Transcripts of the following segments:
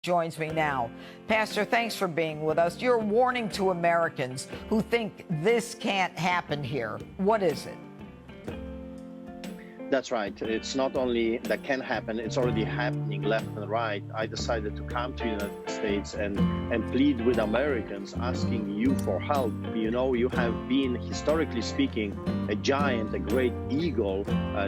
Joins me now. Pastor, thanks for being with us. You're warning to Americans who think this can't happen here. What is it? That's right. It's not only that can happen, it's already happening left and right. I decided to come to the United States and plead with Americans, asking you for help. You know, you have been, historically speaking, a giant, a great eagle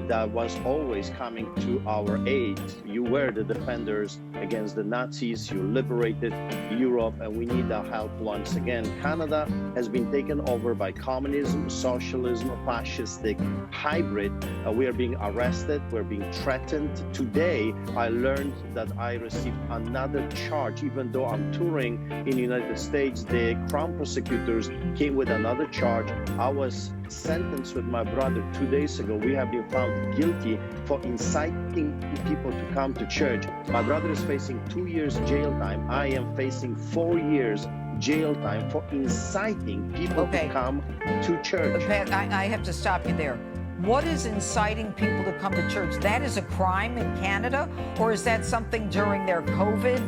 that was always coming to our aid. You were the defenders against the Nazis. You liberated Europe, and we need our help once again. Canada has been taken over by communism, socialism, fascistic hybrid. We are being arrested, we're being threatened. Today, I learned that I received another charge. Even though I'm touring in the United States, the Crown prosecutors came with another charge. I was sentenced with my brother 2 days ago. We have been found guilty for inciting people to come to church. My brother is facing 2 years jail time. I am facing 4 years jail time for inciting people to come to church. Pat, I have to stop you there. What is inciting people to come to church? That is a crime in Canada, or is that something during their COVID?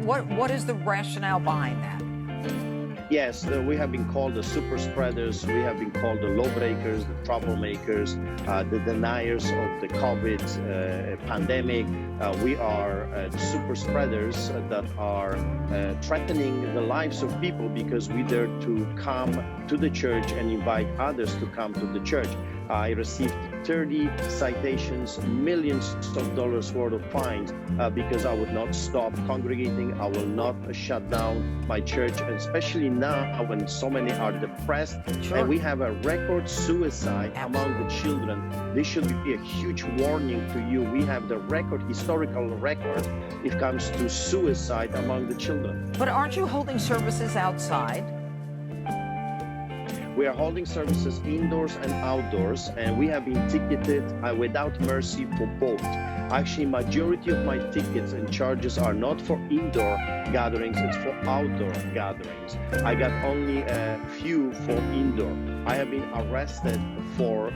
What is the rationale behind that? Yes, we have been called the super spreaders. We have been called the lawbreakers, the troublemakers, the deniers of the COVID pandemic. We are the super spreaders that are threatening the lives of people because we dare to come to the church and invite others to come to the church. I received 30 citations, millions of dollars worth of fines because I would not stop congregating. I will not shut down my church, and especially now when so many are depressed. Sure. And we have a record suicide among the children. This should be a huge warning to you. We have the historical record, if it comes to suicide among the children. But aren't you holding services outside? We are holding services indoors and outdoors, and we have been ticketed without mercy for both. Actually, majority of my tickets and charges are not for indoor gatherings, it's for outdoor gatherings. I got only a few for indoor. I have been arrested for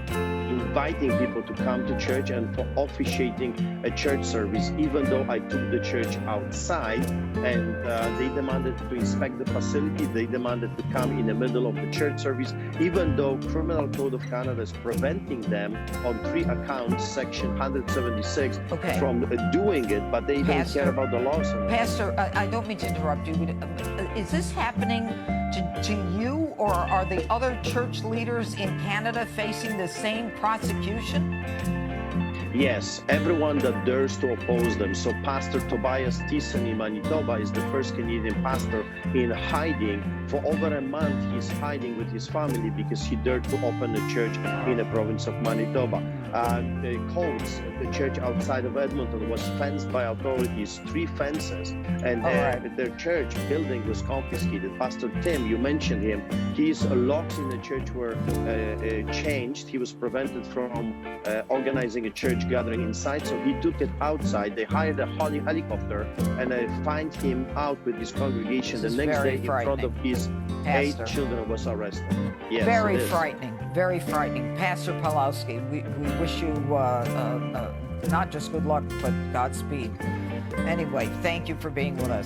inviting people to come to church and for officiating a church service, even though I took the church outside, and they demanded to inspect the facility. They demanded to come in the middle of the church service, even though Criminal Code of Canada is preventing them on 3 accounts, section 176, from doing it, but they don't care about the laws. Pastor, I don't mean to interrupt you, but is this happening to you, or are the other church leaders in Canada facing the same prosecution? Yes, everyone that dares to oppose them. So Pastor Tobias Thiessen in Manitoba is the first Canadian pastor in hiding. For over a month, he's hiding with his family because he dared to open a church in the province of Manitoba. The Coates, the church outside of Edmonton, was fenced by authorities, 3 fences, and their church building was confiscated. Pastor Tim, you mentioned him. His locks in the church were changed. He was prevented from organizing a church gathering inside, so he took it outside. They hired a helicopter and they find him out with his congregation. The next day, in front of his 8 children, was arrested. Yes, very frightening, very frightening. Pastor Pawlowski, we wish you not just good luck, but Godspeed. Anyway, thank you for being with us.